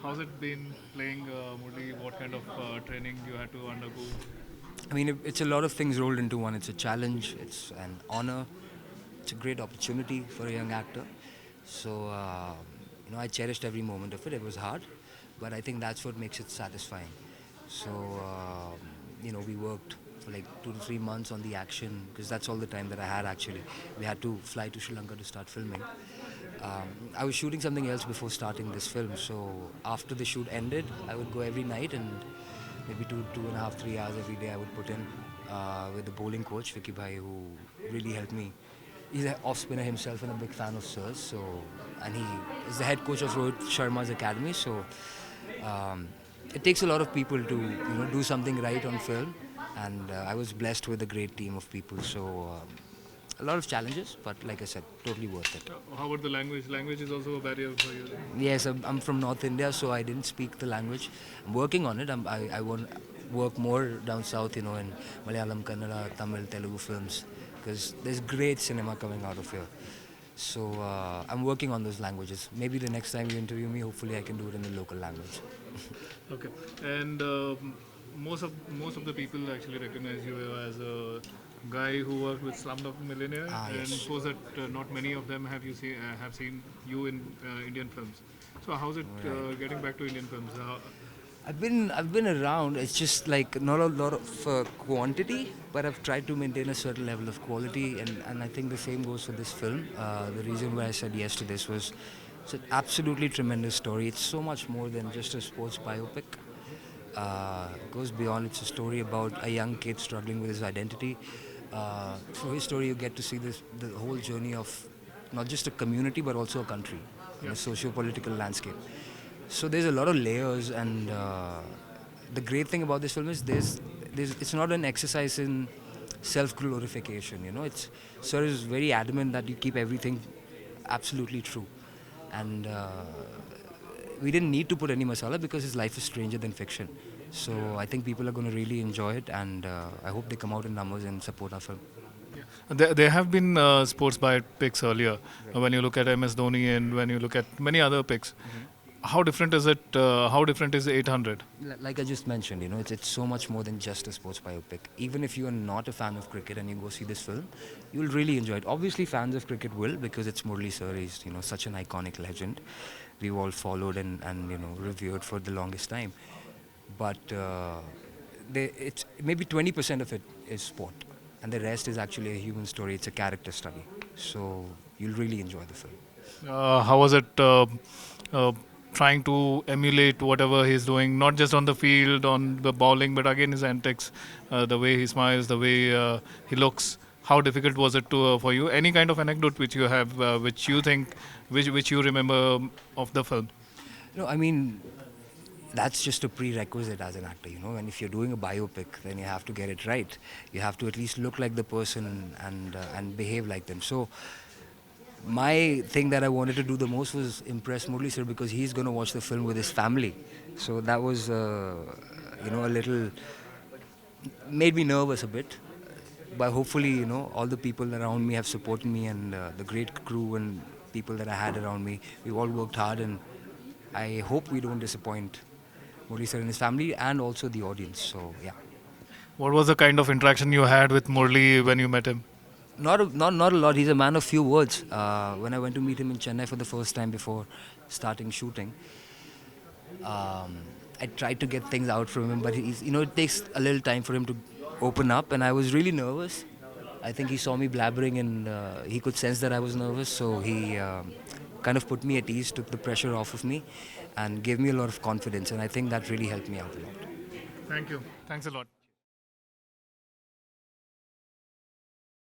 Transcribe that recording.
How's it been playing Murali? What kind of training you had to undergo? I mean, it's a lot of things rolled into one. It's a challenge, it's an honor, it's a great opportunity for a young actor. So, I cherished every moment of it. It was hard, but I think that's what makes it satisfying. So, we worked for like 2 to 3 months on the action because that's all the time that I had actually. We had to fly to Sri Lanka to start filming. I was shooting something else before starting this film, so after the shoot ended, I would go every night and maybe 2.5, 3 hours every day I would put in with the bowling coach Vicky Bhai, who really helped me. He's an off spinner himself and a big fan of Sirs, and he is the head coach of Rohit Sharma's academy. So um, it takes a lot of people to do something right on film, and I was blessed with a great team of people. So a lot of challenges, but like I said, totally worth it. How about the language? Language is also a barrier for you. Yes, I'm from North India, so I didn't speak the language. I'm working on it. I want work more down south, in Malayalam, Kannada, Tamil, Telugu films, because there's great cinema coming out of here. So I'm working on those languages. Maybe the next time you interview me, hopefully I can do it in the local language. Okay, and most of the people actually recognize you as a guy who worked with Slumdog Millionaire, and Yes. suppose that not many of them have seen you in Indian films. So how's it Right. getting back to Indian films? I've been around. It's just like not a lot of quantity, but I've tried to maintain a certain level of quality, and I think the same goes for this film. The reason why I said yes to this was it's an absolutely tremendous story. It's so much more than just a sports biopic. It goes beyond. It's a story about a young kid struggling with his identity. Through his story, you get to see the whole journey of not just a community but also a country in Yeah. a socio-political landscape. So there's a lot of layers, and the great thing about this film is it's not an exercise in self-glorification. It's Sir is very adamant that you keep everything absolutely true, and we didn't need to put any masala because his life is stranger than fiction. So I think people are going to really enjoy it, and I hope they come out in numbers and support our film. Yeah. There have been sports biopics earlier. Right. When you look at MS Dhoni and when you look at many other picks, Mhm. how different is it? How different is 800? Like I just mentioned, it's so much more than just a sports biopic. Even if you are not a fan of cricket and you go see this film, you'll really enjoy it. Obviously, fans of cricket will, because it's Murali sir. He's such an iconic legend. We've all followed and revered for the longest time. But it's maybe 20% of it is sport, and the rest is actually a human story. It's a character study. So you'll really enjoy the film. How was it uh, trying to emulate whatever he's doing, not just on the field, on the bowling, but again his antics, the way he smiles, the way he looks? How difficult was it for you? Any kind of anecdote which you have, which you think, which you remember of the film? I mean, that's just a prerequisite as an actor, and if you're doing a biopic, then you have to get it right. You have to at least look like the person and behave like them. So my thing that I wanted to do the most was impress Murali sir, because he's going to watch the film with his family. So that was a little made me nervous a bit, but hopefully all the people around me have supported me, and the great crew and people that I had around me, we've all worked hard, and I hope we don't disappoint Murali sir and his family, and also the audience. So yeah, What was the kind of interaction you had with Murli when you met him? not a lot. He's a man of few words. When I went to meet him in Chennai for the first time before starting shooting, I tried to get things out from him, but it takes a little time for him to open up, and I was really nervous. I think he saw me blabbering, and he could sense that I was nervous, so he kind of put me at ease, took the pressure off of me, and gave me a lot of confidence, and I think that really helped me out a lot. Thank you. Thanks a lot.